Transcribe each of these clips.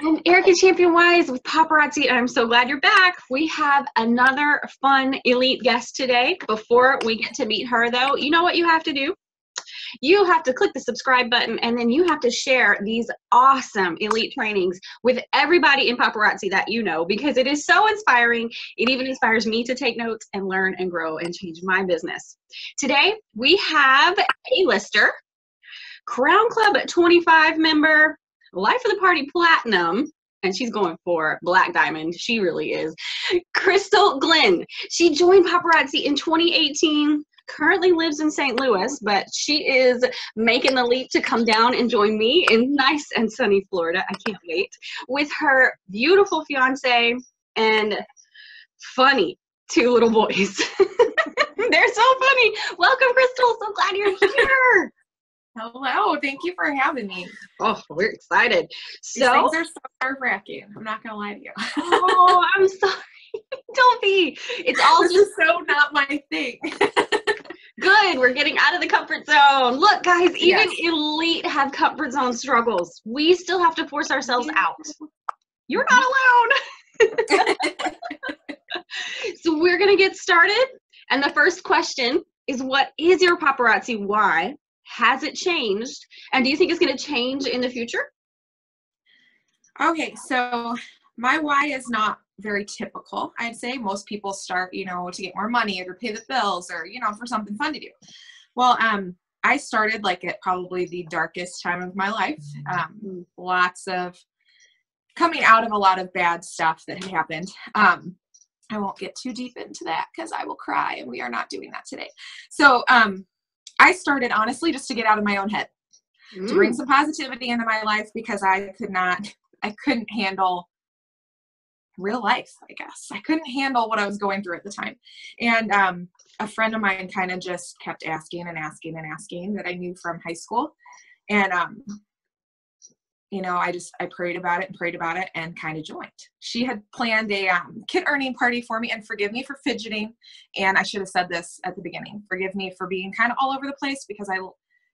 And Ericka Champion Wise with Paparazzi, and I'm so glad you're back. We have another fun elite guest today. Before we get to meet her, though, you know what you have to do? You have to click the subscribe button, and then you have to share these awesome elite trainings with everybody in Paparazzi that you know, because it is so inspiring. It even inspires me to take notes and learn and grow and change my business. Today, we have ALister, Crown Club 25 member, Life of the Party Platinum, and she's going for Black Diamond. She really is. Krystal Glenn. She joined Paparazzi in 2018, currently lives in St. Louis, but she is making the leap to come down and join me in nice and sunny Florida. I can't wait. With her beautiful fiance and funny 2 little boys. They're so funny. Welcome, Krystal. So glad you're here. Hello, thank you for having me. Oh, we're excited. These things are so nerve-wracking. I'm not gonna lie to you. Oh, I'm sorry. Don't be. It's all this just is so not my thing. good. We're getting out of the comfort zone. Look, guys, even Yes. elite have comfort zone struggles. We still have to force ourselves out. You're not alone. So we're gonna get started. And the first question is, what is your paparazzi why? Has it changed? And do you think it's going to change in the future? Okay, so my why is not very typical. I'd say most people start, to get more money or to pay the bills or, for something fun to do. Well, I started like at probably the darkest time of my life. Lots of coming out of a lot of bad stuff that had happened. I won't get too deep into that because I will cry, and we are not doing that today. So, I started honestly just to get out of my own head, to bring some positivity into my life, because I couldn't handle real life, I guess. I couldn't handle what I was going through at the time. And a friend of mine kind of just kept asking and asking and asking, that I knew from high school. And, I prayed about it and kind of joined. She had planned a kit earning party for me, and forgive me for fidgeting. And I should have said this at the beginning. Forgive me for being kind of all over the place, because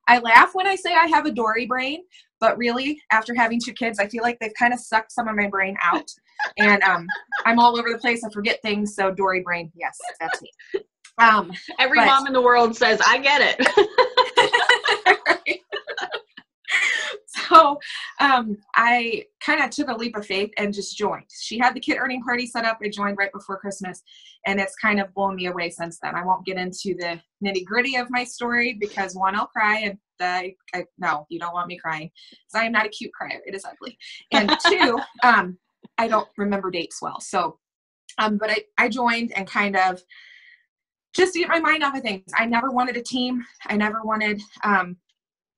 I laugh when I say I have a Dory brain, but really after having 2 kids, I feel like they've kind of sucked some of my brain out, and I'm all over the place. I forget things. So Dory brain. Yes, that's me. Every mom in the world says, I get it. Right. So I kind of took a leap of faith and just joined. She had the kit earning party set up. I joined right before Christmas, and it's kind of blown me away since then. I won't get into the nitty gritty of my story, because 1, I'll cry, and no, you don't want me crying, because I am not a cute crier. It is ugly. And 2, I don't remember dates well. So, but I joined and kind of just to get my mind off of things. I never wanted a team. I never wanted,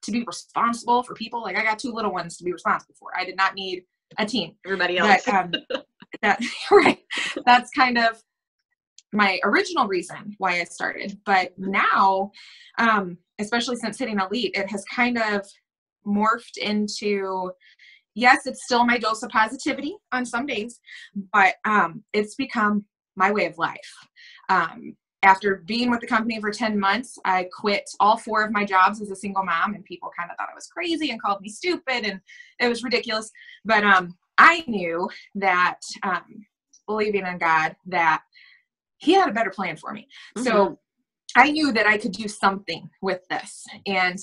to be responsible for people. Like, I got 2 little ones to be responsible for. I did not need a team. Everybody else. But, right. That's kind of my original reason why I started. But now, especially since hitting elite, it has kind of morphed into, yes, it's still my dose of positivity on some days, but it's become my way of life. After being with the company for 10 months, I quit all 4 of my jobs as a single mom, and people kind of thought I was crazy and called me stupid, and it was ridiculous. But I knew that, believing in God, that He had a better plan for me. Mm-hmm. So I knew that I could do something with this, and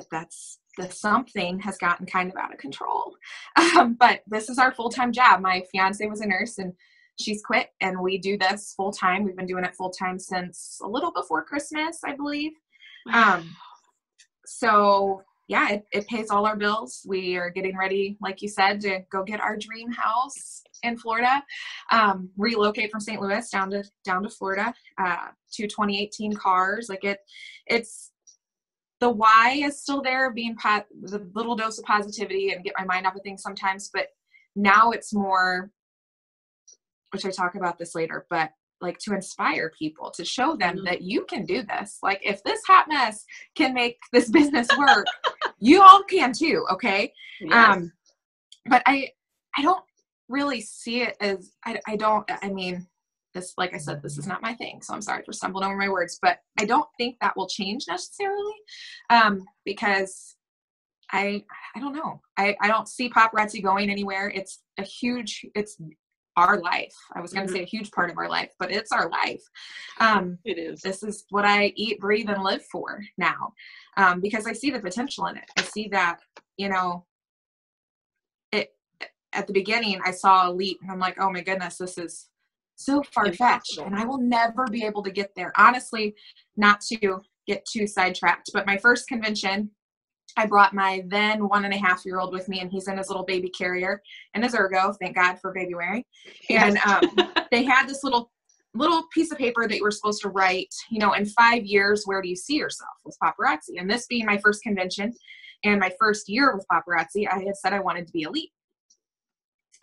that's the something has gotten kind of out of control. But this is our full-time job. My fiance was a nurse, and she's quit, and we do this full time. We've been doing it full time since a little before Christmas, I believe. So yeah, it pays all our bills. We are getting ready, like you said, to go get our dream house in Florida, relocate from St. Louis down to Florida, 2 2018 cars. Like it's the why is still there, being the little dose of positivity and get my mind off of things sometimes, but now it's more, which I talk about this later, but like to inspire people, to show them that you can do this. Like, if this hot mess can make this business work, you all can too. Okay. Yes. But I don't really see it as, I mean, this, like I said, this is not my thing. So I'm sorry for stumbling over my words, but I don't think that will change necessarily. Because I don't know. I don't see paparazzi going anywhere. It's our life. I was going to say a huge part of our life, but it's our life. It is. This is what I eat, breathe, and live for now. Because I see the potential in it. I see that, at the beginning I saw elite and I'm like, oh my goodness, this is so far-fetched and I will never be able to get there. Honestly, not to get too sidetracked, but my first convention, I brought my then 1.5-year-old with me, and he's in his little baby carrier and his ergo, thank God for baby wearing. And they had this little piece of paper that you were supposed to write, in 5 years, where do you see yourself with paparazzi? And this being my first convention and my first year with paparazzi, I had said I wanted to be elite.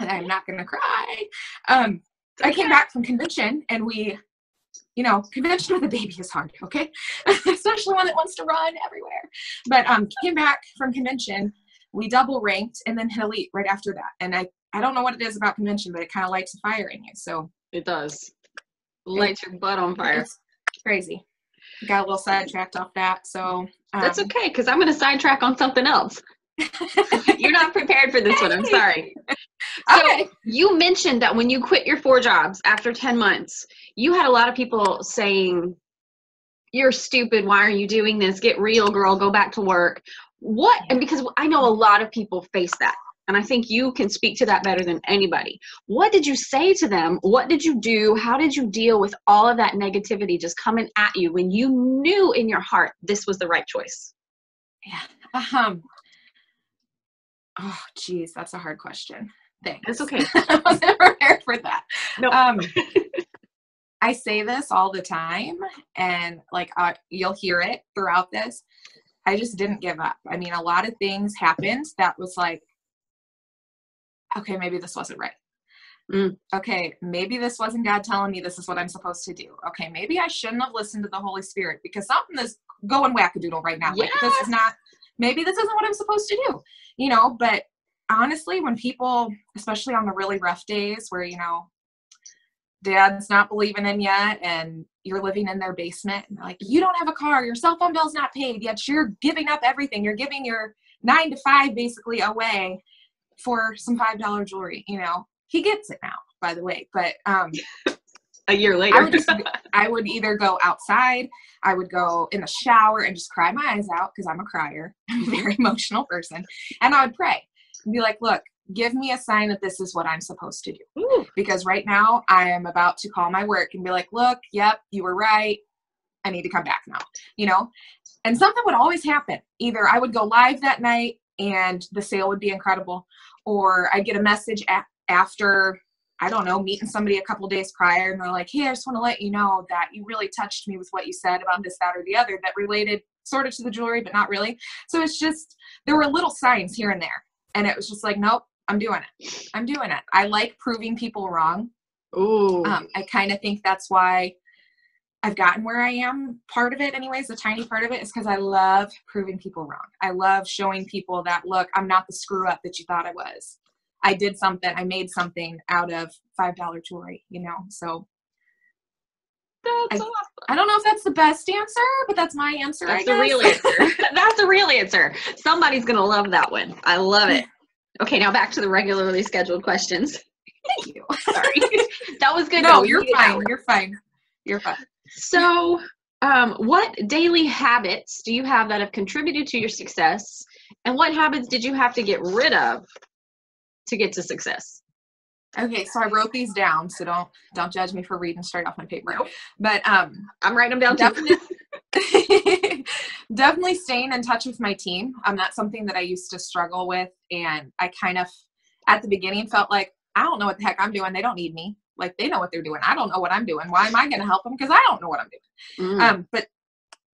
And I'm not going to cry. I came back from convention and we, convention with a baby is hard, okay? Especially one that wants to run everywhere. But came back from convention, we double ranked and then hit elite right after that. And I don't know what it is about convention, but it kind of lights a fire in you. So it does. Lights your butt on fire. It's crazy. Got a little sidetracked off that. So that's okay, because I'm going to sidetrack on something else. You're not prepared for this one. I'm sorry. So okay. You mentioned that when you quit your 4 jobs after 10 months, you had a lot of people saying, you're stupid. Why are you doing this? Get real, girl. Go back to work. What? And because I know a lot of people face that. And I think you can speak to that better than anybody. What did you say to them? What did you do? How did you deal with all of that negativity just coming at you when you knew in your heart this was the right choice? Yeah. Oh, geez, that's a hard question. Thanks. It's okay. I wasn't prepared for that. No. I say this all the time, and you'll hear it throughout this. I just didn't give up. I mean, a lot of things happened that was like, okay, maybe this wasn't right. Okay, maybe this wasn't God telling me this is what I'm supposed to do. Okay, maybe I shouldn't have listened to the Holy Spirit because something is going wackadoodle right now. Yes. Maybe this isn't what I'm supposed to do, but honestly, when people, especially on the really rough days where, dad's not believing in you and you're living in their basement and they're like, you don't have a car, your cell phone bill's not paid, yet you're giving up everything. You're giving your 9 to 5 basically away for some $5 jewelry, he gets it now, by the way, but, a year later, I would either go outside, I would go in the shower and just cry my eyes out because I'm a crier. I'm a very emotional person. And I would pray and be like, look, give me a sign that this is what I'm supposed to do. Ooh. Because right now I am about to call my work and be like, look, yep, you were right. I need to come back now, and something would always happen. Either I would go live that night and the sale would be incredible, or I'd get a message after, I don't know, meeting somebody a couple days prior and they're like, hey, I just want to let you know that you really touched me with what you said about this, that, or the other that related sort of to the jewelry, but not really. So it's just, there were little signs here and there. And it was just like, nope, I'm doing it. I like proving people wrong. Ooh. I kind of think that's why I've gotten where I am. Part of it anyways, a tiny part of it is because I love proving people wrong. I love showing people that, look, I'm not the screw up that you thought I was. I did something. I made something out of $5 jewelry, so. That's awesome. I don't know if that's the best answer, but that's my answer. That's the real answer. That's the real answer. Somebody's going to love that one. I love it. Okay, now back to the regularly scheduled questions. Thank you. Sorry. That was good. No, you're fine. You're fine. So, what daily habits do you have that have contributed to your success? And what habits did you have to get rid of to get to success? Okay, so I wrote these down, so don't judge me for reading straight off my paper. Nope. But I'm writing them down too. Definitely staying in touch with my team. That's something that I used to struggle with, and I kind of at the beginning felt like, I don't know what the heck I'm doing. They don't need me. Like, they know what they're doing. I don't know what I'm doing. Why am I going to help them? Because I don't know what I'm doing. But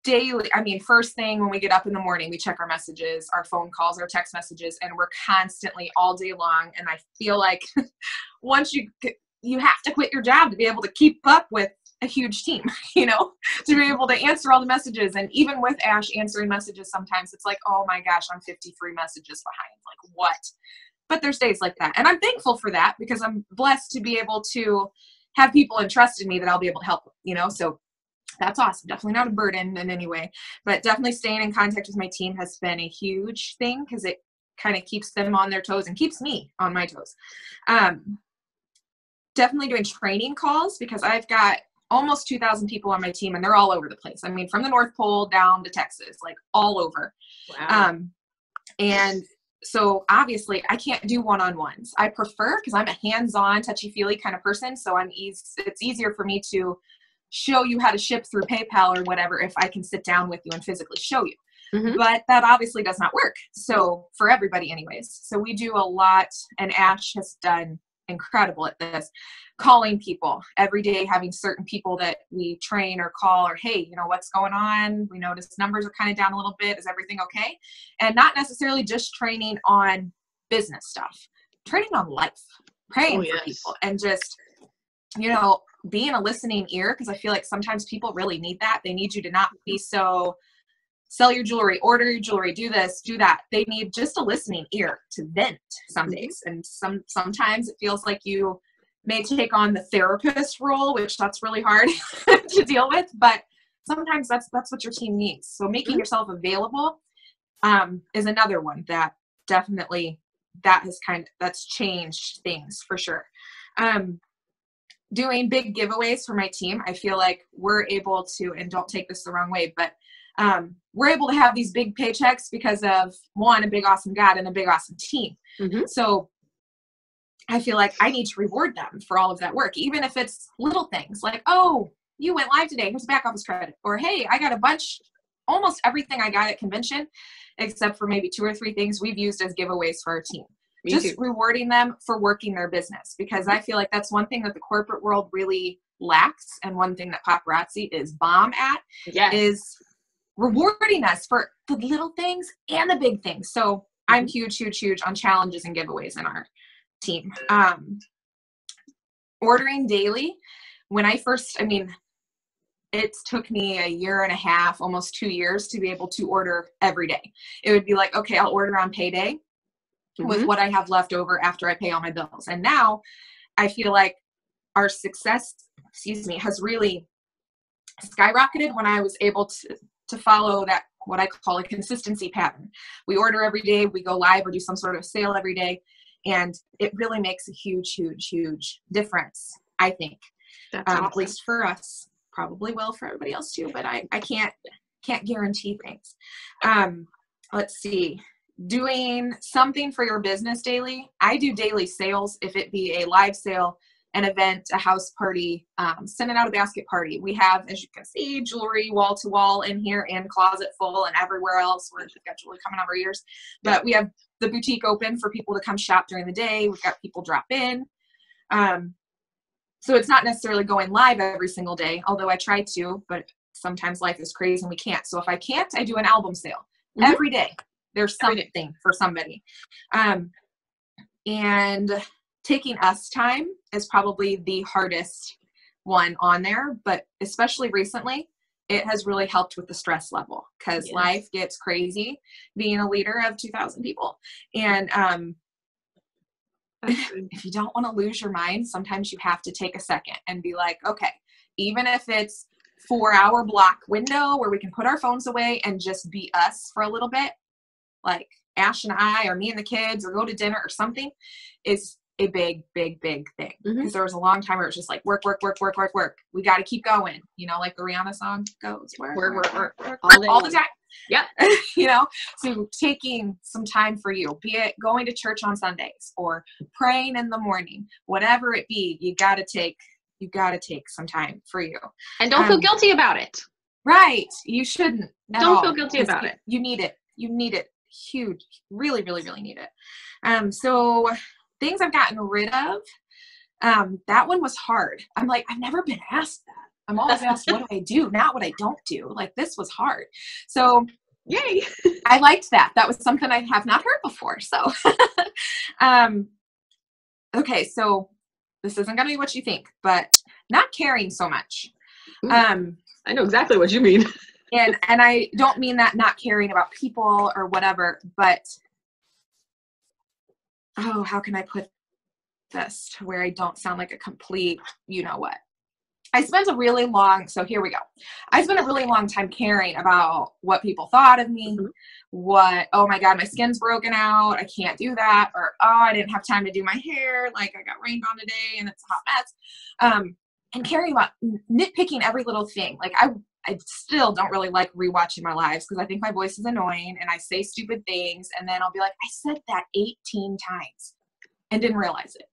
daily, first thing when we get up in the morning, we check our messages, our phone calls, our text messages, and we're constantly all day long. And I feel like once you have to quit your job to be able to keep up with a huge team, to be able to answer all the messages. And even with Ash answering messages, sometimes it's like, oh my gosh, I'm 53 messages behind. Like, what? But there's days like that. And I'm thankful for that because I'm blessed to be able to have people entrust in me that I'll be able to help, so that's awesome. Definitely not a burden in any way, but definitely staying in contact with my team has been a huge thing because it kind of keeps them on their toes and keeps me on my toes. Definitely doing training calls because I've got almost 2,000 people on my team and they're all over the place. I mean, from the North Pole down to Texas, like all over. Wow. And so obviously I can't do one-on-ones. I prefer, because I'm a hands-on, touchy-feely kind of person. So it's easier for me to show you how to ship through PayPal or whatever if I can sit down with you and physically show you. Mm-hmm. But that obviously does not work. So for everybody anyways. So we do a lot, and Ash has done incredible at this, calling people every day, having certain people that we train or call, or, hey, you know, what's going on? We noticed numbers are kind of down a little bit. Is everything okay? And not necessarily just training on business stuff, training on life, praying for people, and just, you know, being a listening ear. Cause I feel like sometimes people really need that. They need you to not be so sell your jewelry, order your jewelry, do this, do that. They need just a listening ear to vent some days. And sometimes it feels like you may take on the therapist role, which that's really hard to deal with, but sometimes that's what your team needs. So making yourself available is another one that definitely that's changed things for sure. Doing big giveaways for my team. I feel like we're able to, and don't take this the wrong way, but we're able to have these big paychecks because of, one, a big, awesome God and a big, awesome team. Mm-hmm. So I feel like I need to reward them for all of that work, even if it's little things like, oh, you went live today, here's a back office credit. Or, hey, I got almost everything I got at convention, except for maybe 2 or 3 things we've used as giveaways for our team. Just rewarding them for working their business, because I feel like that's one thing that the corporate world really lacks, and one thing that paparazzi is bomb at is rewarding us for the little things and the big things. So I'm huge on challenges and giveaways in our team. Ordering daily. When I first, it took me a year and a half, almost 2 years to be able to order every day. It would be like, okay, I'll order on payday with what I have left over after I pay all my bills. And now I feel like our success, has really skyrocketed when I was able to follow that, what I call a consistency pattern. We order every day, we go live or do some sort of sale every day. And it really makes a huge difference, I think. That's awesome. At least for us, probably will for everybody else too, but I can't guarantee things. Let's see. Doing something for your business daily. I do daily sales, if it be a live sale, an event, a house party, sending out a basket party. We have, as you can see, jewelry wall to wall in here and closet full and everywhere else. We've got jewelry coming out of our ears. But we have the boutique open for people to come shop during the day. We've got people drop in. So it's not necessarily going live every single day, although I try to, but sometimes life is crazy and we can't. So if I can't, I do an album sale every day. There's something for somebody. And taking us time is probably the hardest one on there, but especially recently, it has really helped with the stress level, because life gets crazy being a leader of 2,000 people. And if you don't want to lose your mind, sometimes you have to take a second and be like, okay, even if it's 4-hour block window where we can put our phones away and just be us for a little bit, like Ash and I, or me and the kids, or go to dinner or something, is a big thing. Because there was a long time where it was just like work. We got to keep going. You know, like the Rihanna song goes, work all the time. Yep. So taking some time for you, be it going to church on Sundays or praying in the morning, whatever it be, you got to take some time for you. And don't feel guilty about it. Right. You shouldn't. Don't feel guilty about it. You need it. Huge. Really need it. So things I've gotten rid of, that one was hard. I'm like, I've never been asked that. I'm always asked, what do I do? Not what I don't do. Like, this was hard. So yay. I liked that. That was something I have not heard before. So, okay. So this isn't going to be what you think, but not caring so much. I know exactly what you mean. And I don't mean that not caring about people or whatever, but, how can I put this to where I don't sound like a complete, you know what? I spent a really long, so here we go. I spent a really long time caring about what people thought of me, oh my God, my skin's broken out, I can't do that, or, oh, I didn't have time to do my hair, like I got rained on today and it's a hot mess. And caring about nitpicking every little thing. Like I still don't really like rewatching my lives because I think my voice is annoying and I say stupid things, and then I'll be like, I said that 18 times and didn't realize it.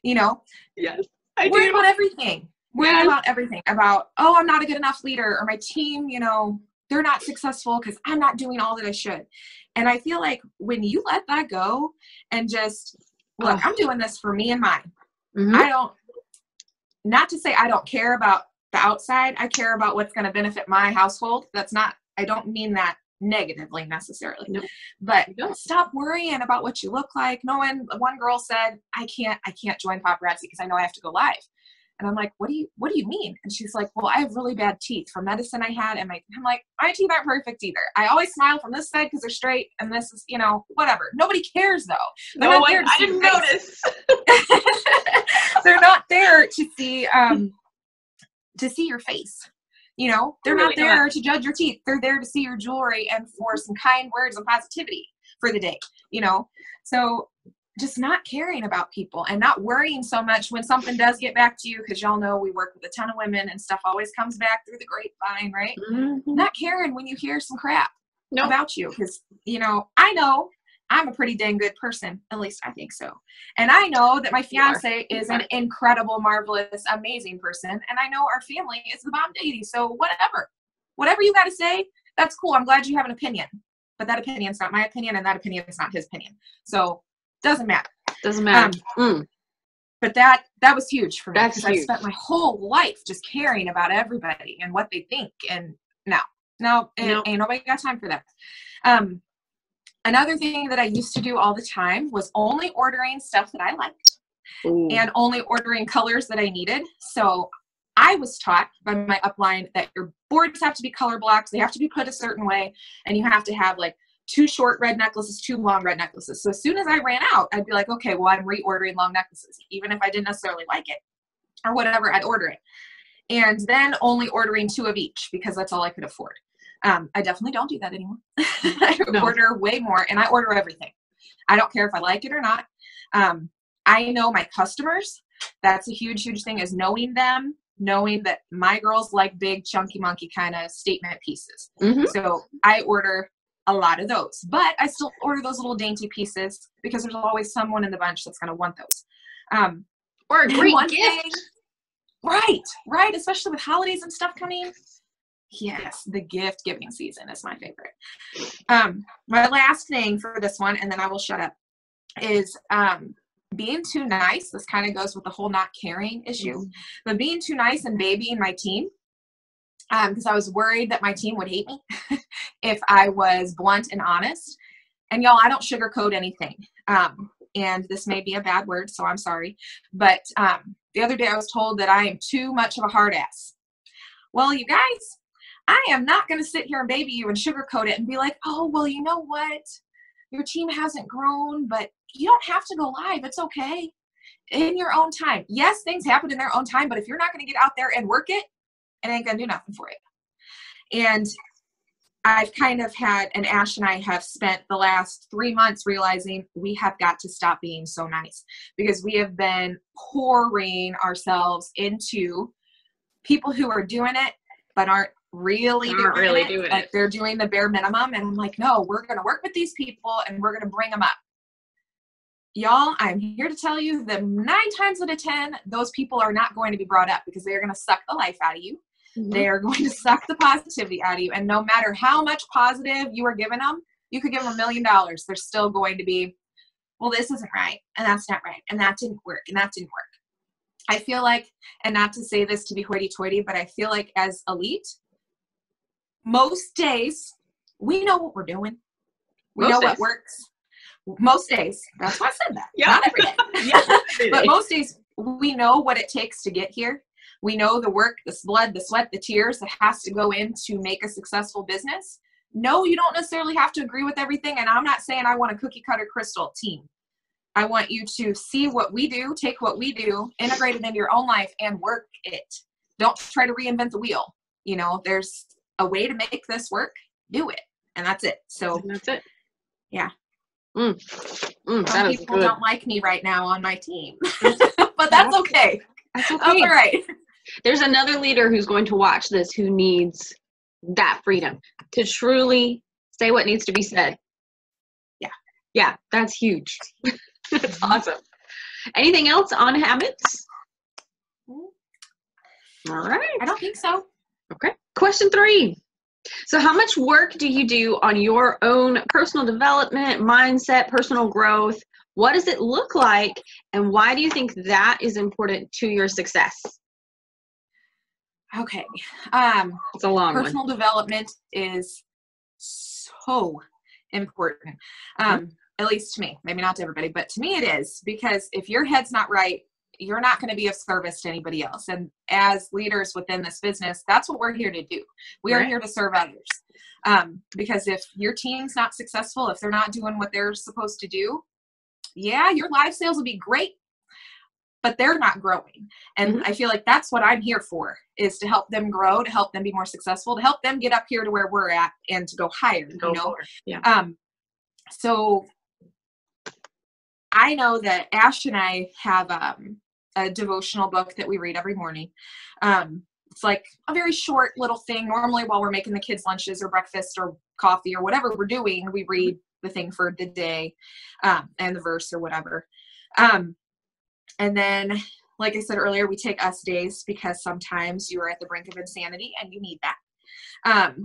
You know? Yes. I worry do. about everything. Worry about everything. About, oh, I'm not a good enough leader, or my team, you know, they're not successful because I'm not doing all that I should. And I feel like when you let that go and just, look, I'm doing this for me and mine. Not to say I don't care about the outside. I care about what's going to benefit my household. I don't mean that negatively necessarily, but stop worrying about what you look like. One girl said, I can't join paparazzi because I know I have to go live. And I'm like, what do you mean? And she's like, well, I have really bad teeth from medicine I had. And I'm like, my teeth aren't perfect either. I always smile from this side because they're straight. And this is, you know, whatever. Nobody cares though. I didn't notice. They're not there to see your face. You know, they're not there to judge your teeth. They're there to see your jewelry and for some kind words and positivity for the day, you know? So just not caring about people and not worrying so much when something does get back to you, because y'all know we work with a ton of women and stuff always comes back through the grapevine, right? Not caring when you hear some crap about you, because, you know, I know I'm a pretty dang good person. At least I think so. And I know that my fiance is an incredible, marvelous, amazing person. And I know our family is the bomb diggity. So whatever you got to say, that's cool. I'm glad you have an opinion, but that opinion's not my opinion and that opinion is not his opinion. So doesn't matter. But that was huge for me. Because I spent my whole life just caring about everybody and what they think. And ain't nobody got time for that. Another thing that I used to do all the time was only ordering stuff that I liked and only ordering colors that I needed. So I was taught by my upline that your boards have to be color blocks. They have to be put a certain way. And you have to have like 2 short red necklaces, 2 long red necklaces. So as soon as I ran out, I'd be like, okay, well, I'm reordering long necklaces. Even if I didn't necessarily like it or whatever, I'd order it. And then only ordering 2 of each because that's all I could afford. I definitely don't do that anymore. I order way more and I order everything. I don't care if I like it or not. I know my customers. That's a huge, huge thing, is knowing them, knowing that my girls like big, chunky monkey kind of statement pieces. So I order a lot of those, but I still order those little dainty pieces because there's always someone in the bunch that's going to want those. Or a great gift. Right. Especially with holidays and stuff coming. Yes, the gift giving season is my favorite. My last thing for this one, and then I will shut up, is being too nice. This kind of goes with the whole not caring issue, but being too nice and babying my team. Because I was worried that my team would hate me if I was blunt and honest. And y'all, I don't sugarcoat anything. And this may be a bad word, so I'm sorry. But the other day I was told that I am too much of a hard ass. Well, you guys, I am not going to sit here and baby you and sugarcoat it and be like, oh, well, you know what? Your team hasn't grown, but you don't have to go live. It's okay. In your own time. Yes, things happen in their own time, but if you're not going to get out there and work it, it ain't gonna do nothing for you. And I've kind of had, and Ash and I have spent the last 3 months realizing we have got to stop being so nice, because we have been pouring ourselves into people who are doing it, but aren't really doing it. Like they're doing the bare minimum. And I'm like, no, we're going to work with these people and we're going to bring them up. Y'all, I'm here to tell you that 9 times out of 10, those people are not going to be brought up because they're going to suck the life out of you. They are going to suck the positivity out of you. And no matter how much positive you are giving them, you could give them $1 million. They're still going to be, well, this isn't right. And that's not right. And that didn't work. And that didn't work. I feel like, and not to say this to be hoity-toity, but I feel like as elite, most days, we know what we're doing. We know what works. Most days. That's why I said that. Not every day. But most days, we know what it takes to get here. We know the work, the blood, the sweat, the tears that has to go in to make a successful business. No, you don't necessarily have to agree with everything. And I'm not saying I want a cookie cutter Krystal team. I want you to see what we do, take what we do, integrate it into your own life and work it. don't try to reinvent the wheel. You know, there's a way to make this work, do it. And that's it. So that's it. Yeah. Some people don't like me right now on my team, but that's okay. That's okay. That's all right. There's another leader who's going to watch this who needs that freedom to truly say what needs to be said. Yeah. Yeah, that's huge. That's awesome. Anything else on habits? All right. I don't think so. Okay. Question 3. So how much work do you do on your own personal development, mindset, personal growth? What does it look like? And why do you think that is important to your success? Okay. It's a long personal development is so important. At least to me, maybe not to everybody, but to me it is, because if your head's not right, you're not going to be of service to anybody else. And as leaders within this business, that's what we're here to do. We are here to serve others. Because if your team's not successful, if they're not doing what they're supposed to do, yeah, your live sales will be great, but they're not growing. And I feel like that's what I'm here for, is to help them grow, to help them be more successful, to help them get up here to where we're at and to go higher, you know? Yeah. So I know that Ash and I have a devotional book that we read every morning. It's like a very short little thing. Normally while we're making the kids lunches or breakfast or coffee or whatever we're doing, we read the thing for the day and the verse or whatever. And then, like I said earlier, we take us days because sometimes you are at the brink of insanity and you need that.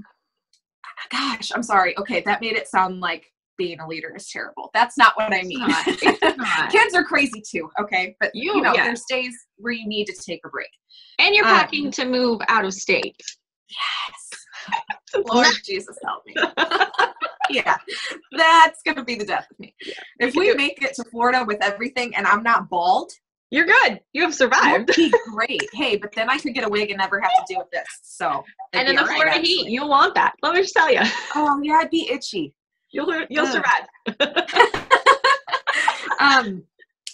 Gosh, I'm sorry. Okay, that made it sound like being a leader is terrible. That's not what I mean. It's not. Kids are crazy too, okay? But you know, there's days where you need to take a break. And you're packing to move out of state. Yes. Lord Jesus help me. Yeah, that's going to be the death of me. Yeah. If we make it to Florida with everything and I'm not bald, you're good. You have survived. That'd be great. Hey, but then I could get a wig and never have to deal with this. So, and in the Florida heat, you'll want that. Let me just tell you. Oh yeah, I'd be itchy. You'll survive.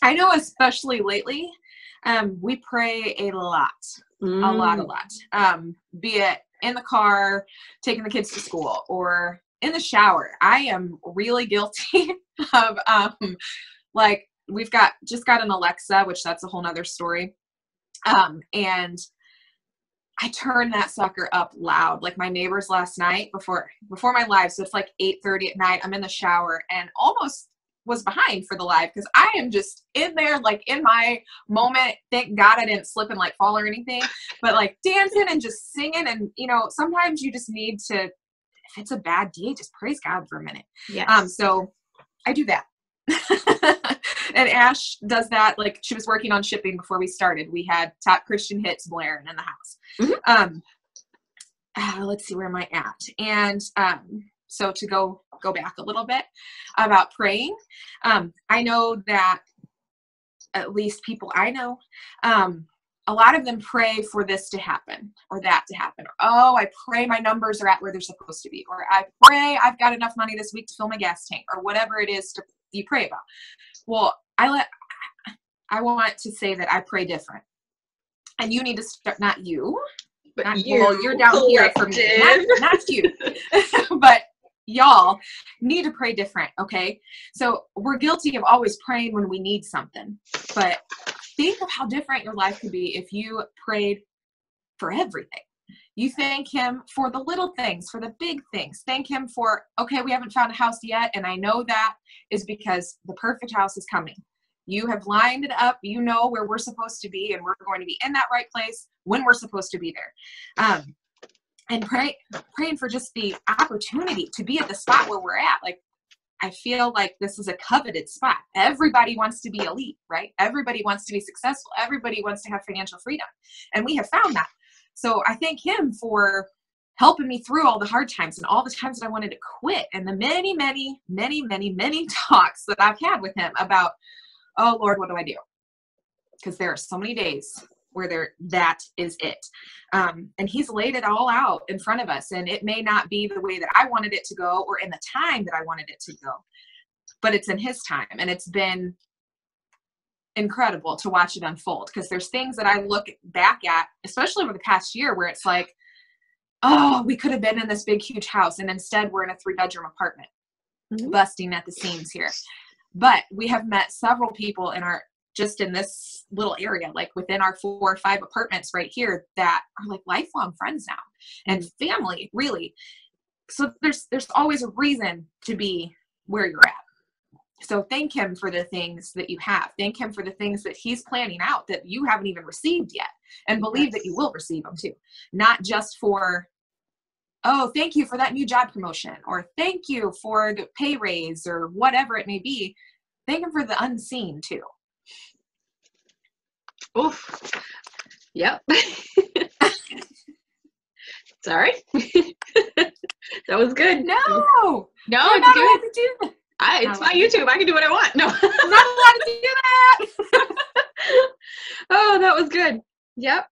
I know, especially lately, we pray a lot. Be it in the car, taking the kids to school, or in the shower. I am really guilty of like, we've just got an Alexa, which that's a whole nother story. And I turned that sucker up loud. Like my neighbors last night before my live. So it's like 8:30 at night. I'm in the shower and almost was behind for the live because I am just in there, like in my moment. Thank God I didn't slip and like fall or anything, but like dancing and just singing. And you know, sometimes you just need to, if it's a bad day, just praise God for a minute. Yeah. So I do that. And Ash does that. Like she was working on shipping before we started. We had top Christian hits blaring in the house. Let's see, where am I at? And so to go back a little bit about praying, I know that at least people I know, a lot of them pray for this to happen or that to happen. Or, oh, I pray my numbers are at where they're supposed to be. Or I pray I've got enough money this week to fill my gas tank, or whatever it is you pray about. Well, I want to say that I pray different. And you need to start, not you, but not you. Well, you're down here for me. Not you. But y'all need to pray different, okay? So we're guilty of always praying when we need something. But think of how different your life could be if you prayed for everything. You thank him for the little things, for the big things. Thank him for, okay, we haven't found a house yet, and I know that is because the perfect house is coming. You have lined it up. You know where we're supposed to be, and we're going to be in that right place when we're supposed to be there. And praying for just the opportunity to be at the spot where we're at. Like, I feel like this is a coveted spot. Everybody wants to be elite, right? Everybody wants to be successful. Everybody wants to have financial freedom. And we have found that. So I thank him for helping me through all the hard times and all the times that I wanted to quit, and the many, many, many, many, many talks that I've had with him about, oh Lord, what do I do? Because there are so many days where that is it. And he's laid it all out in front of us, and it may not be the way that I wanted it to go or in the time that I wanted it to go, but it's in his time. And it's been incredible to watch it unfold, because there's things that I look back at, especially over the past year, where it's like, oh, we could have been in this big, huge house, and instead we're in a 3-bedroom apartment, busting at the seams here. But we have met several people just in this little area, like within our 4 or 5 apartments right here, that are like lifelong friends now, and family, really. So there's always a reason to be where you're at. So thank him for the things that you have. Thank him for the things that he's planning out that you haven't even received yet, and believe that you will receive them too. Not just for, oh, thank you for that new job promotion, or thank you for the pay raise, or whatever it may be. Thank him for the unseen too. Oof. Yep. Sorry. That was good. No, it's good. To do that. It's my YouTube. I can do what I want. No, I'm not allowed to do that. Oh, that was good. Yep.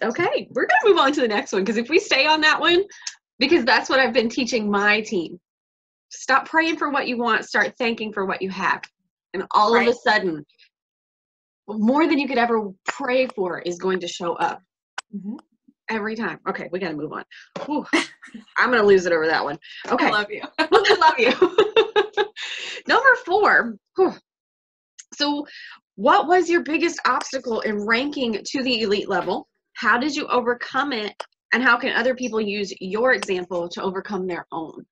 Okay, we're gonna move on to the next one, because if we stay on that one, because that's what I've been teaching my team. Stop praying for what you want. Start thanking for what you have, and all of a sudden, more than you could ever pray for is going to show up. Every time. Okay, we got to move on. Whew. I'm going to lose it over that one. Okay. I love you. I love you. Number 4. Whew. So what was your biggest obstacle in ranking to the elite level? How did you overcome it? And how can other people use your example to overcome their own?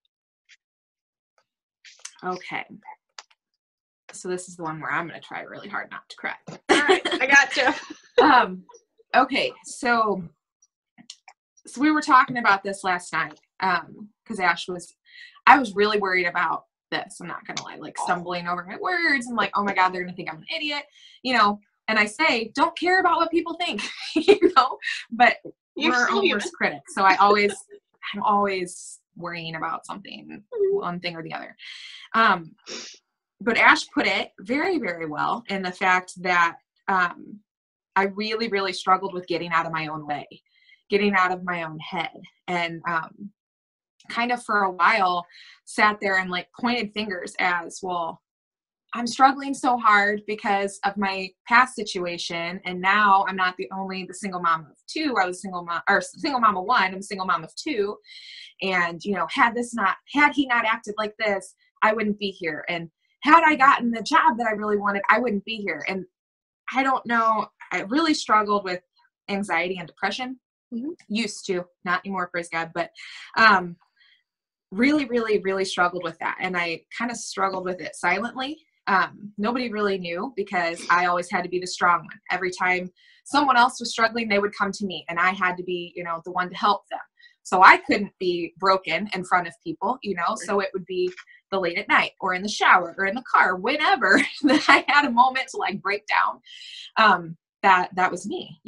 Okay. So this is the one where I'm going to try really hard not to cry. All right, I got you. Okay, so we were talking about this last night, because I was really worried about this. I'm not going to lie, like stumbling over my words and like, oh my God, they're going to think I'm an idiot, and I say, don't care about what people think, but we're our worst critic. So I'm always worrying about something, one thing or the other. But Ash put it very, very well in the fact that I really, really struggled with getting out of my own way, getting out of my own head, and kind of for a while sat there and like pointed fingers as, well, I'm struggling so hard because of my past situation, and now I'm not the single mom of 2. I was single mom of 1. I'm a single mom of 2, and had he not acted like this, I wouldn't be here. And had I gotten the job that I really wanted, I wouldn't be here. And I don't know. I really struggled with anxiety and depression. Used to, not anymore, praise God, but really, really, really struggled with that. And I kind of struggled with it silently. Nobody really knew, because I always had to be the strong one. Every time someone else was struggling, they would come to me, and I had to be, the one to help them. So I couldn't be broken in front of people, so it would be the late at night or in the shower or in the car, whenever that I had a moment to like break down. That was me,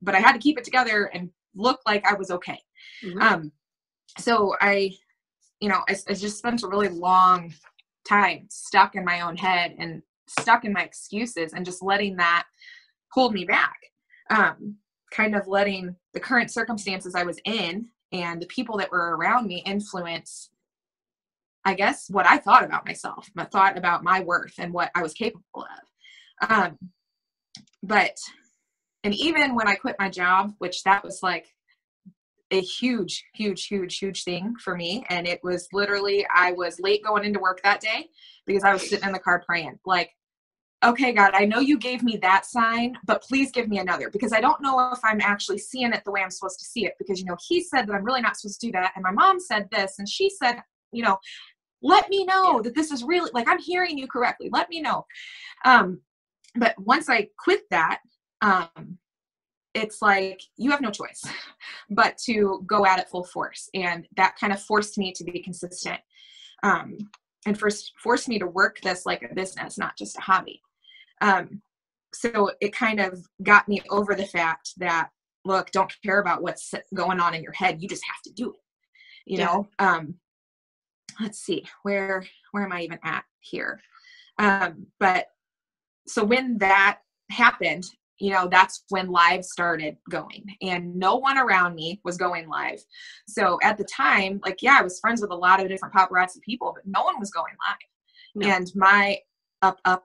but I had to keep it together and look like I was okay. So I just spent a really long time stuck in my own head and stuck in my excuses, and just letting that hold me back. Kind of letting the current circumstances I was in and the people that were around me influence, I guess, what I thought about myself, my thought about my worth and what I was capable of. And even when I quit my job, which that was like a huge, huge, huge, huge thing for me. And it was literally, I was late going into work that day because I was sitting in the car praying, like, okay, God, I know you gave me that sign, but please give me another, because I don't know if I'm actually seeing it the way I'm supposed to see it, because, he said that I'm really not supposed to do that. And my mom said this, and she said, let me know that this is really, like, I'm hearing you correctly. Let me know. But once I quit that, it's like, you have no choice but to go at it full force. And that kind of forced me to be consistent. And first forced me to work this like a business, not just a hobby. So it kind of got me over the fact that, look, don't care about what's going on in your head. You just have to do it, let's see, where am I even at here? But so when that happened, that's when live started going, and no one around me was going live. So at the time, like, I was friends with a lot of different paparazzi people, but no one was going live. No. And my up,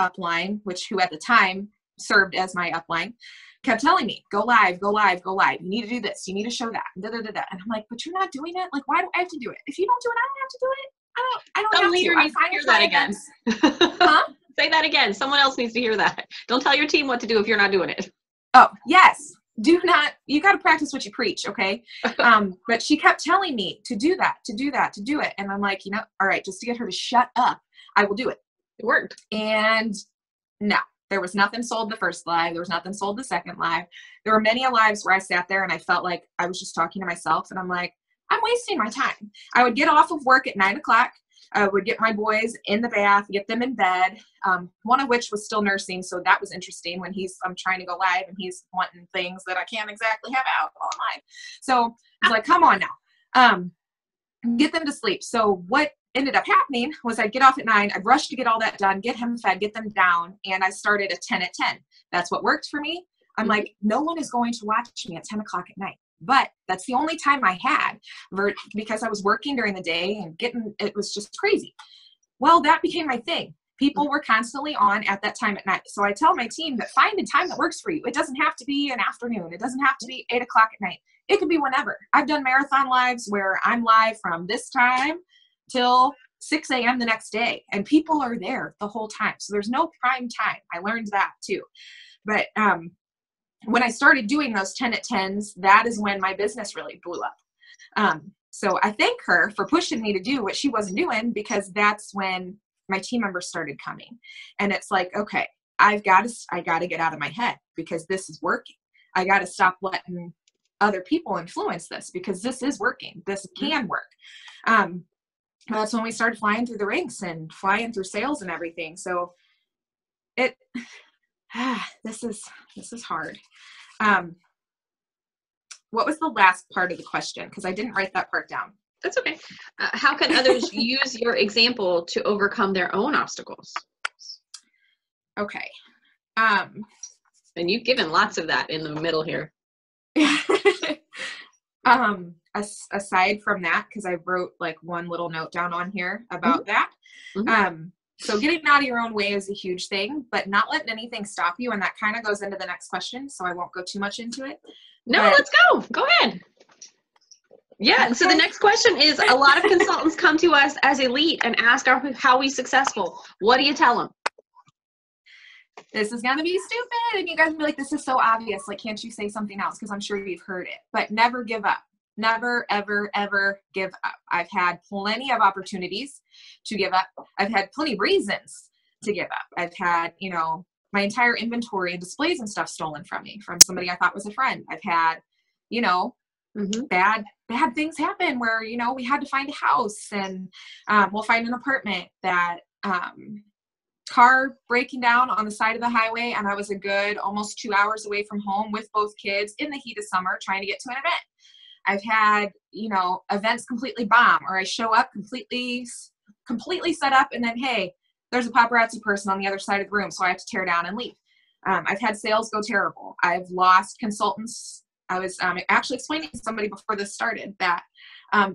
upline, who at the time served as my upline, kept telling me, go live, go live, go live. You need to do this. You need to show that. Da, da, da, da. And I'm like, but you're not doing it. Like, why do I have to do it? If you don't do it, I don't have to do it. I don't Some have leader to. needs to hear that again. Huh? Say that again. Someone else needs to hear that. Don't tell your team what to do if you're not doing it. Oh, yes. Do not, you got to practice what you preach. Okay. But she kept telling me to do that, to do that, to do it. And I'm like, all right, just to get her to shut up, I will do it. It worked. And no, there was nothing sold the first live. There was nothing sold the second live. There were many lives where I sat there and I felt like I was just talking to myself, and I'm like, I'm wasting my time. I would get off of work at 9 o'clock. I would get my boys in the bath, get them in bed. One of which was still nursing. So that was interesting when I'm trying to go live and he's wanting things that I can't exactly have out while I'm live. So I was like, come on now, get them to sleep. So what ended up happening was I'd get off at 9, I'd rush to get all that done, get him fed, get them down. And I started at 10 at 10. That's what worked for me. I'm like, no one is going to watch me at 10 o'clock at night. But that's the only time I had because I was working during the day and it was just crazy. Well, that became my thing. People were constantly on at that time at night. So I tell my team that find a time that works for you. It doesn't have to be an afternoon. It doesn't have to be 8 o'clock at night. It could be whenever. I've done marathon lives where I'm live from this time till 6 a.m. the next day, and people are there the whole time. So there's no prime time. I learned that too. But, when I started doing those 10 at 10s, that is when my business really blew up. So I thank her for pushing me to do what she wasn't doing, because that's when my team members started coming. And it's like, okay, I got to get out of my head, because this is working. I got to stop letting other people influence this, because this is working. This can work. That's when we started flying through the ranks and flying through sales and everything. So this is hard. What was the last part of the question? Because I didn't write that part down. That's okay. How can others use your example to overcome their own obstacles? Okay. And you've given lots of that in the middle here. Aside from that, because I wrote like one little note down on here about that. So getting out of your own way is a huge thing, but not letting anything stop you. And that kind of goes into the next question, so I won't go too much into it. No, let's go. Go ahead. Yeah. Okay. So the next question is, a lot of consultants come to us as elite and ask how we successful. What do you tell them? This is going to be stupid. And you guys will be like, this is so obvious. Like, can't you say something else? Because I'm sure you've heard it. But never give up. Never, ever, ever give up. I've had plenty of opportunities to give up. I've had plenty of reasons to give up. I've had, my entire inventory and displays and stuff stolen from me, from somebody I thought was a friend. I've had, bad things happen where, we had to find a house and we'll find an apartment that car breaking down on the side of the highway. And I was a good almost 2 hours away from home with both kids in the heat of summer trying to get to an event. I've had, events completely bomb, or I show up completely set up, and then, hey, there's a paparazzi person on the other side of the room, so I have to tear down and leave. I've had sales go terrible. I've lost consultants. I was actually explaining to somebody before this started that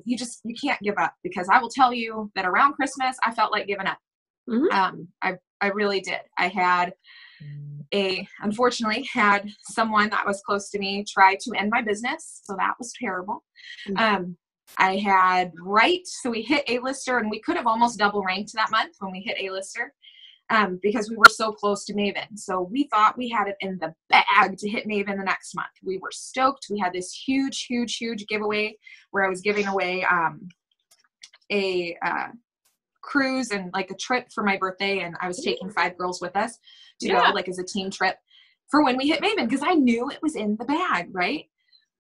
you can't give up, because I will tell you that around Christmas, I felt like giving up. I really did. I had unfortunately had someone that was close to me try to end my business. So that was terrible. I had so we hit ALister, and we could have almost double ranked that month when we hit ALister, because we were so close to Maven. So we thought we had it in the bag to hit Maven the next month. We were stoked. We had this huge, huge, huge giveaway where I was giving away a cruise and like a trip for my birthday, and I was taking 5 girls with us to go like as a team trip for when we hit Maven, because I knew it was in the bag, right?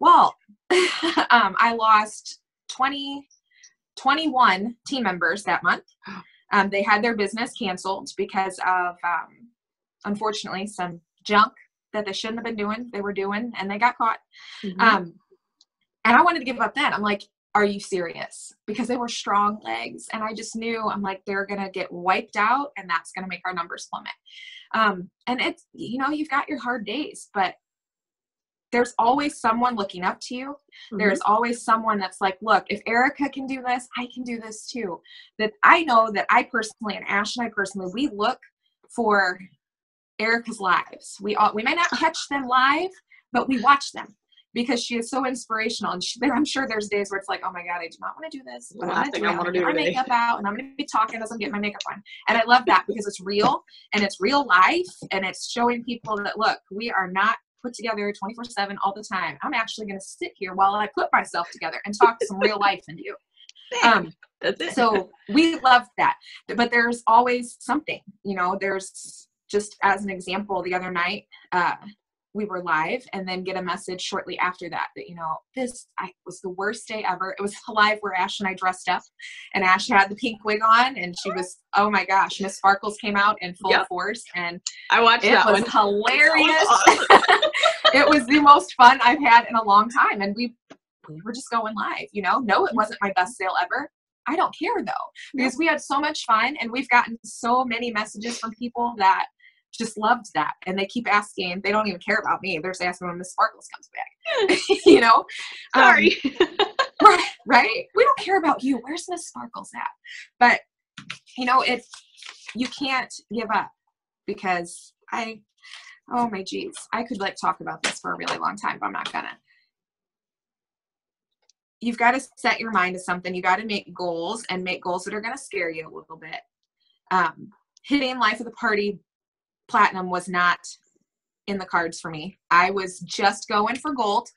Well, I lost 21 team members that month. They had their business canceled because of unfortunately some junk that they shouldn't have been doing, they were doing, and they got caught. And I wanted to give up then. I'm like, are you serious? Because they were strong legs. And I just knew, I'm like, they're going to get wiped out, and that's going to make our numbers plummet. And it's, you've got your hard days, but there's always someone looking up to you. There's always someone that's like, look, if Ericka can do this, I can do this too. That I know that I personally, and Ash and I personally, we look for Ericka's lives. We may not catch them live, but we watch them because she is so inspirational. And I'm sure there's days where it's like, oh my God, I do not want to do this, but I'm going to get my makeup out and I'm going to be talking as I'm getting my makeup on. And I love that because it's real and it's real life. And it's showing people that, look, we are not put together 24/7 all the time. I'm actually going to sit here while I put myself together and talk some real life into you. That's it. So we love that, but there's always something, there's just, as an example, the other night, we were live and then get a message shortly after that, this was the worst day ever. It was live where Ash and I dressed up and Ash had the pink wig on and she was, oh my gosh, Miss Sparkles came out in full force and I watched that one. It was hilarious. It was the most fun I've had in a long time. And we were just going live, No, it wasn't my best sale ever. I don't care though, because we had so much fun and we've gotten so many messages from people that just loved that. And they keep asking, they don't even care about me. They're just asking when Miss Sparkles comes back, Sorry. Right. We don't care about you. Where's Miss Sparkles at? But you can't give up because oh my geez, I could talk about this for a really long time, but I'm not gonna. You've got to set your mind to something. You got to make goals and make goals that are going to scare you a little bit. Hitting Life of the Party Platinum was not in the cards for me. I was just going for gold.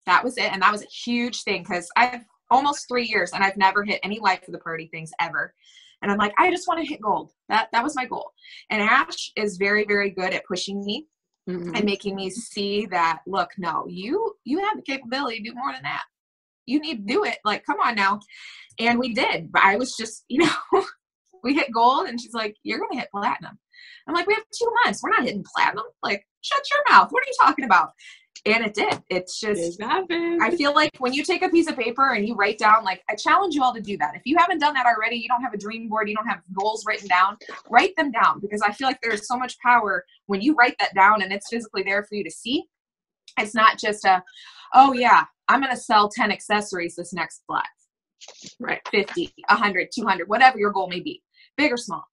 That was it. And that was a huge thing because I've almost 3 years and I've never hit any Life of the Party things ever. And I'm like, I just want to hit gold. That was my goal. And Ash is very, very good at pushing me and making me see that, look, no, you have the capability to do more than that. You need to do it. Come on now. And we did. But I was just, we hit gold and she's like, you're going to hit platinum. I'm like, we have 2 months. We're not hitting platinum. Shut your mouth. What are you talking about? And it did. It's just, I feel like when you take a piece of paper and you write down, I challenge you all to do that. If you haven't done that already, you don't have a dream board, you don't have goals written down, write them down because I feel like there's so much power when you write that down and it's physically there for you to see. It's not just oh yeah, I'm going to sell 10 accessories this next live. Right. 50, 100, 200, whatever your goal may be, big or small.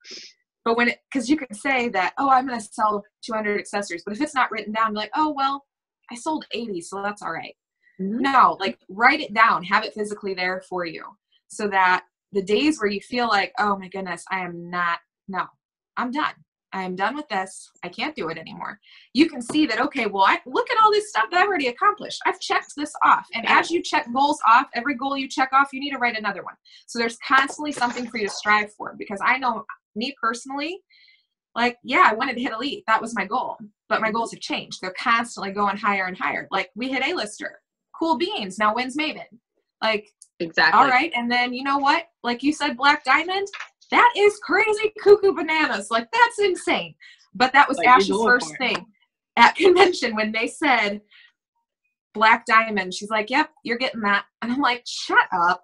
But because you could say that, oh, I'm going to sell 200 accessories. But if it's not written down, you're like, oh, well, I sold 80, so that's all right. No, write it down, have it physically there for you so that the days where you feel like, oh my goodness, I'm done. I am done with this. I can't do it anymore. You can see that, okay, well, look at all this stuff that I've already accomplished. I've checked this off. And as you check goals off, every goal you check off, you need to write another one. So there's constantly something for you to strive for because I know me personally, yeah, I wanted to hit elite. That was my goal. But my goals have changed. They're constantly going higher and higher. We hit ALister. Cool beans. Now when's Maven? Exactly. All right. And then you know what? Like you said, Black Diamond. That is crazy cuckoo bananas. That's insane. But that was Ash's first thing at convention when they said Black Diamond. She's like, yep, you're getting that. And I'm like, shut up.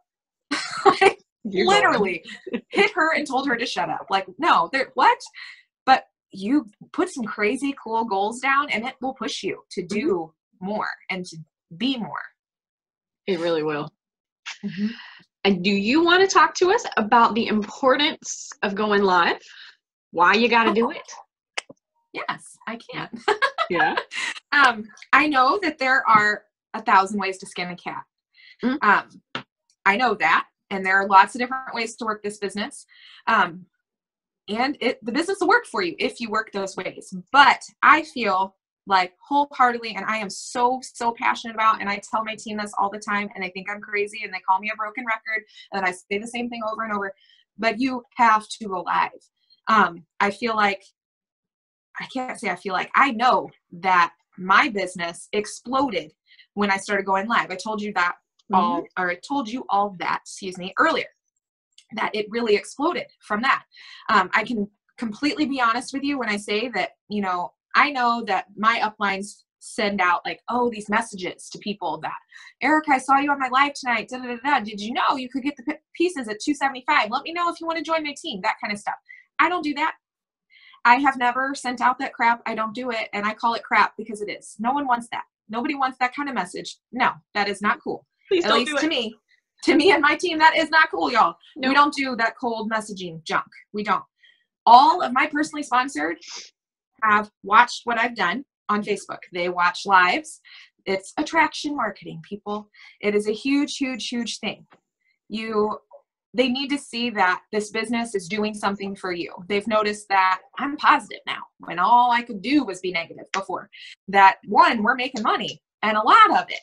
Literally hit her and told her to shut up. No, what? But you put some crazy cool goals down and it will push you to do more and to be more. It really will. And do you want to talk to us about the importance of going live? Why you got to do it? Yes, I can. Yeah. I know that there are 1,000 ways to skin a cat. I know that. And there are lots of different ways to work this business. And the business will work for you if you work those ways. But I feel wholeheartedly, and I am so passionate about, and I tell my team this all the time, and they think I'm crazy, and they call me a broken record, and I say the same thing over and over, but you have to go live. I feel like, I know that my business exploded when I started going live. I told you that earlier, that it really exploded from that. I can completely be honest with you when I say that, I know that my uplines send out these messages to people that, Ericka, I saw you on my live tonight. Da, da, da, da. Did you know you could get the pieces at $275? Let me know if you want to join my team, that kind of stuff. I don't do that. I have never sent out that crap. I don't do it. And I call it crap because it is. No one wants that. Nobody wants that kind of message. No, that is not cool. Please At least to me and my team, that is not cool, y'all. Nope. We don't do that cold messaging junk. We don't. all of my personally sponsored have watched what I've done on Facebook. They watch lives. It's attraction marketing, people. It is a huge, huge, huge thing. They need to see that this business is doing something for you. They've noticed that I'm positive now when all I could do was be negative before. That one, we're making money and a lot of it.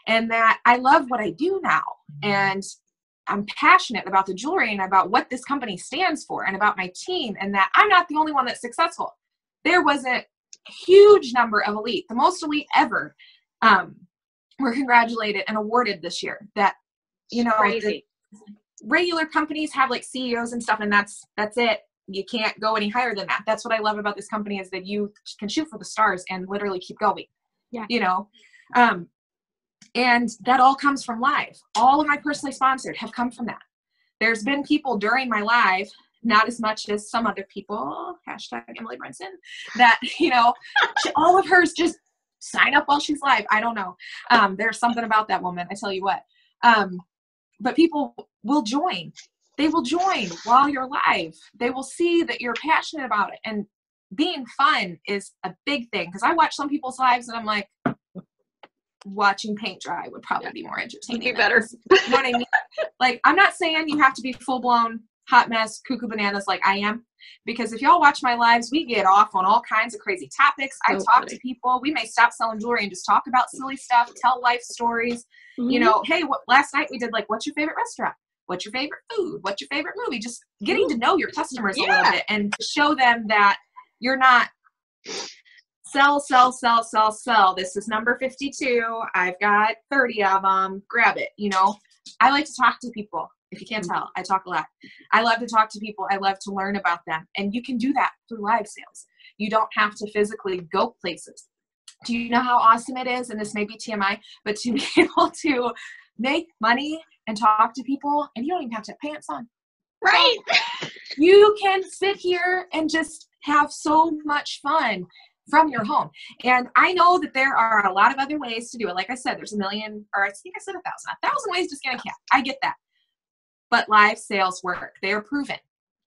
And that I love what I do now. And I'm passionate about the jewelry and about what this company stands for and about my team, and that I'm not the only one that's successful. There was a huge number of elite, the most elite ever, were congratulated and awarded this year. That, you know, Crazy. Regular companies have like CEOs and stuff, and that's it. You can't go any higher than that. That's what I love about this company, is that you can shoot for the stars and literally keep going. Yeah. You know, and that all comes from live. All of my personally sponsored have come from that. There's been people during my live, not as much as some other people, hashtag Emily Brinson, that, you know, all of hers just sign up while she's live. I don't know. There's something about that woman, I tell you what. But people will join. They will join while you're live. They will see that you're passionate about it. And being fun is a big thing. Because I watch some people's lives and I'm like, watching paint dry would probably be more entertaining. Be better. You know what I mean? Like, I'm not saying you have to be full-blown hot mess, cuckoo bananas like I am. Because if y'all watch my lives, we get off on all kinds of crazy topics. I talk to people. We may stop selling jewelry and just talk about silly stuff, tell life stories. Mm-hmm. You know, hey, last night we did like, what's your favorite restaurant? What's your favorite food? What's your favorite movie? Just getting to know your customers a little bit and to show them that you're not sell. This is number 52. I've got 30 of them. Grab it. You know, I like to talk to people. If you can't tell, I talk a lot. I love to talk to people. I love to learn about them. And you can do that through live sales. You don't have to physically go places. Do you know how awesome it is? And this may be TMI, but to be able to make money and talk to people, and you don't even have to have pants on. Right. You can sit here and just have so much fun from your home. And I know that there are a lot of other ways to do it. Like I said, there's a million, or I think I said 1,000 ways to skin a cat. I get that. But live sales work. They are proven.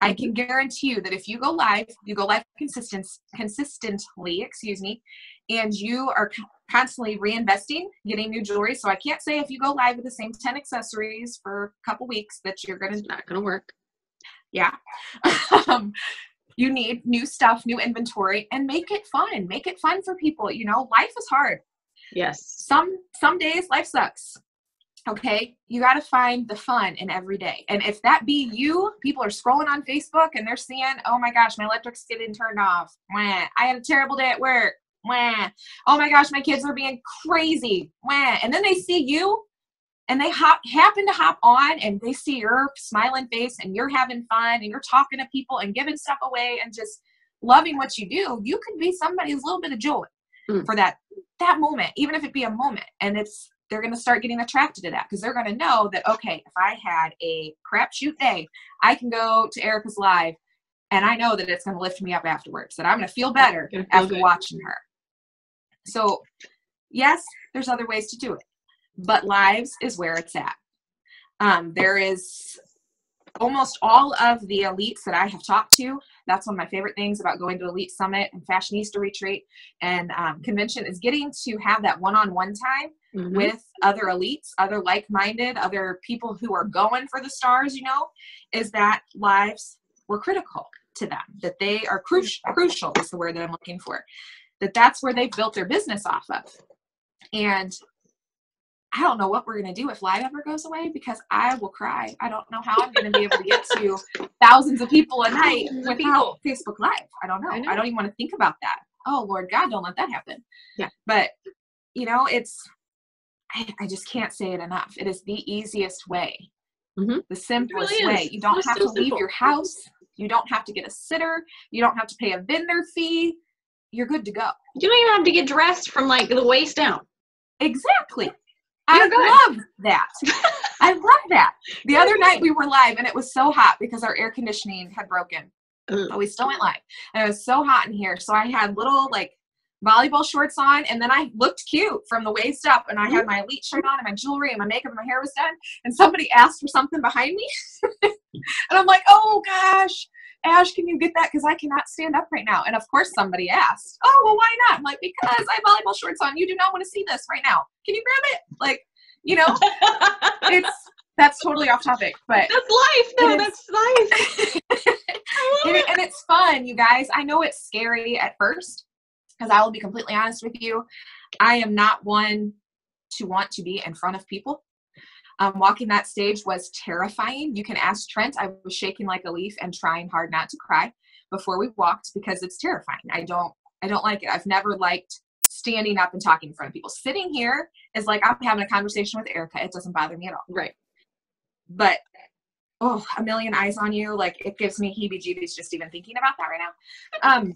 I can guarantee you that if you go live consistently, and you are constantly reinvesting, getting new jewelry. So I can't say if you go live with the same 10 accessories for a couple weeks that you're going to. It's not going to work. Yeah. You need new stuff, new inventory, and make it fun. Make it fun for people. You know, life is hard. Yes. Some days life sucks. Okay, you got to find the fun in every day. And if that be you, people are scrolling on Facebook and they're seeing, oh my gosh, my electric's getting turned off. Wah. I had a terrible day at work. Wah. Oh my gosh, my kids are being crazy. Wah. And then they see you and they happen to hop on and they see your smiling face and you're having fun and you're talking to people and giving stuff away and just loving what you do. You could be somebody's little bit of joy for that moment, even if it be a moment. And they're going to start getting attracted to that because they're going to know that, okay, if I had a crapshoot day, I can go to Ericka's live and I know that it's going to lift me up afterwards, that I'm going to feel better after watching her. So yes, there's other ways to do it, but lives is where it's at. There is almost all of the elites that I have talked to. That's one of my favorite things about going to Elite Summit and Fashionista Retreat and convention is getting to have that one-on-one time with other elites, other like-minded, other people who are going for the stars, you know, is that lives were critical to them, that they are crucial is the word that I'm looking for, that's where they built their business off of. And I don't know what we're going to do if live ever goes away because I will cry. I don't know how I'm going to be able to get to thousands of people a night without Facebook Live. I don't know. I don't even want to think about that. Oh, Lord God, don't let that happen. Yeah. But, you know, I just can't say it enough. It is the easiest way, the simplest way. You don't have to leave your house. You don't have to get a sitter. You don't have to pay a vendor fee. You're good to go. You don't even have to get dressed from like the waist down. Exactly. I love that. I love that. The other night we were live and it was so hot because our air conditioning had broken. But we still went live. And it was so hot in here. So I had little like volleyball shorts on and then I looked cute from the waist up and I had my elite shirt on and my jewelry and my makeup and my hair was done. And somebody asked for something behind me. And I'm like, oh gosh. Ash, can you get that? Because I cannot stand up right now. And of course somebody asked, oh, well, why not? I'm like, because I have volleyball shorts on. You do not want to see this right now. Can you grab it? Like, you know, that's totally off topic, but that's life. No, that's life. And it's fun, you guys. I know it's scary at first, because I will be completely honest with you. I am not one to want to be in front of people. Walking that stage was terrifying. You can ask Trent. I was shaking like a leaf and trying hard not to cry before we walked, because it's terrifying. I don't like it. I've never liked standing up and talking in front of people. Sitting here is like I'm having a conversation with Ericka. It doesn't bother me at all. Right. But a million eyes on you, like it gives me heebie-jeebies just even thinking about that right now.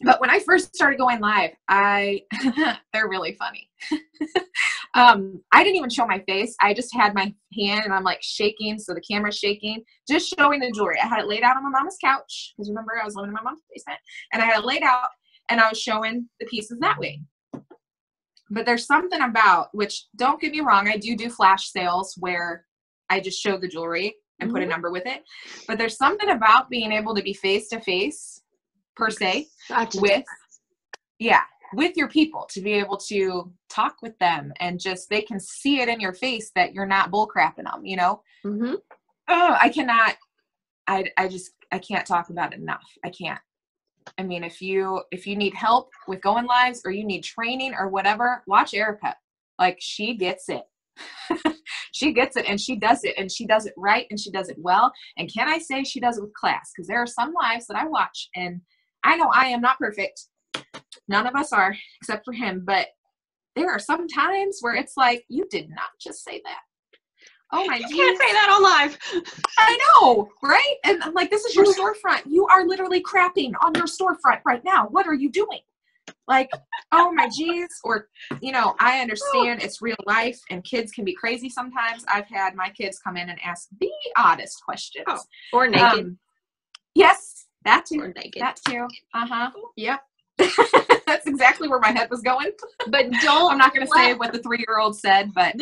But when I first started going live, they're really funny. I didn't even show my face. I just had my hand and I'm like shaking. So the camera's shaking, just showing the jewelry. I had it laid out on my mama's couch, because remember I was living in my mom's basement, and I had it laid out and I was showing the pieces that way. But there's something about, which don't get me wrong, I do flash sales where I just show the jewelry and put a number with it. But there's something about being able to be face to face per se with your people, to be able to talk with them and just, they can see it in your face that you're not bull crapping them, you know? Mm-hmm. Oh, I can't talk about it enough. I can't. I mean, if you need help with going lives, or you need training or whatever, watch Ericka. Like, she gets it. She gets it, and she does it, and she does it right, and she does it well. And can I say she does it with class? Because there are some lives that I watch, and I know I am not perfect. None of us are, except for him. But there are some times where it's like, you did not just say that. Oh my! You can't say that on live. I know, right? And I'm like, this is your storefront. You are literally crapping on your storefront right now. What are you doing? Like, oh my geez. Or, you know, I understand it's real life and kids can be crazy sometimes. I've had my kids come in and ask the oddest questions. Oh, or naked. Yes, that too. Or naked. That too. Yep. That's exactly where my head was going. But I'm not going to say what the 3-year-old said, but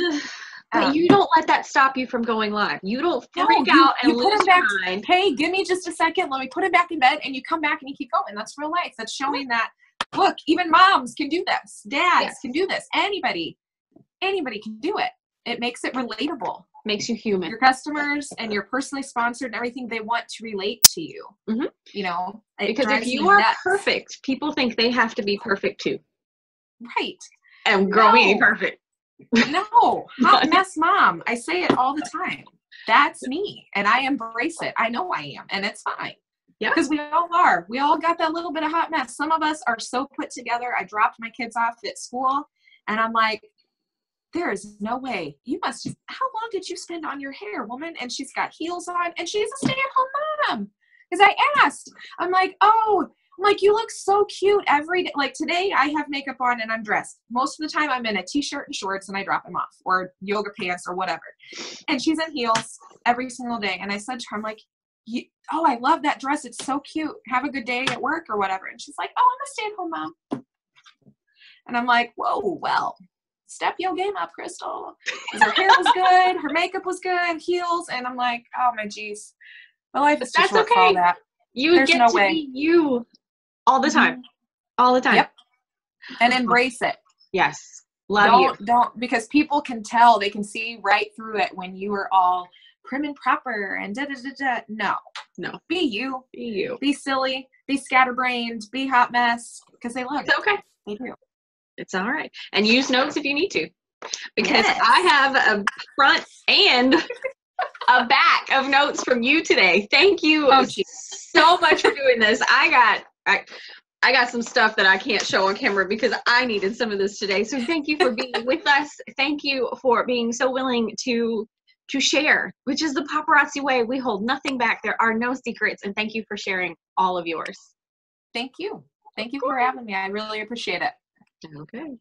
you don't let that stop you from going live. You don't freak out and lose your mind. Hey, give me just a second. Let me put him back in bed, and you come back and you keep going. That's real life. That's showing that, look, even moms can do this. Dads can do this. Anybody can do it. It makes it relatable. Makes you human. Your customers and your personally sponsored and everything, they want to relate to you. Mm-hmm. You know, because if you are perfect, people think they have to be perfect too. Right. And girl, we ain't perfect. No, hot mess mom. I say it all the time. That's me, and I embrace it. I know I am, and it's fine. Yeah, because we all are. We all got that little bit of hot mess. Some of us are so put together. I dropped my kids off at school, and I'm like, there is no way. You must. How long did you spend on your hair, woman? And she's got heels on, and she's a stay-at-home mom. Because I asked, I'm like, you look so cute every day. Like today I have makeup on and I'm dressed. Most of the time I'm in a t-shirt and shorts and I drop them off, or yoga pants or whatever. And she's in heels every single day. And I said to her, I'm like, I love that dress. It's so cute. Have a good day at work or whatever. And she's like, I'm a stay-at-home mom. And I'm like, whoa, well, step your game up, Krystal. Her hair was good. Her makeup was good. Heels. And I'm like, oh my geez. My life is too short for all that. You get to be you all the time. Mm-hmm. All the time. Yep. And embrace it. Yes. Love you. Don't, because people can tell, they can see right through it when you are all prim and proper and da-da-da-da. No. Be you. Be you. Be silly. Be scatterbrained. Be hot mess. Because they love it. It's okay. They do. It's all right. And use notes if you need to. Because I have a front and a back of notes from you today. Thank you so much for doing this. I got some stuff that I can't show on camera because I needed some of this today. So thank you for being with us. Thank you for being so willing to share, which is the paparazzi way. We hold nothing back. There are no secrets. And thank you for sharing all of yours. Thank you. Thank you for having me. I really appreciate it. Okay.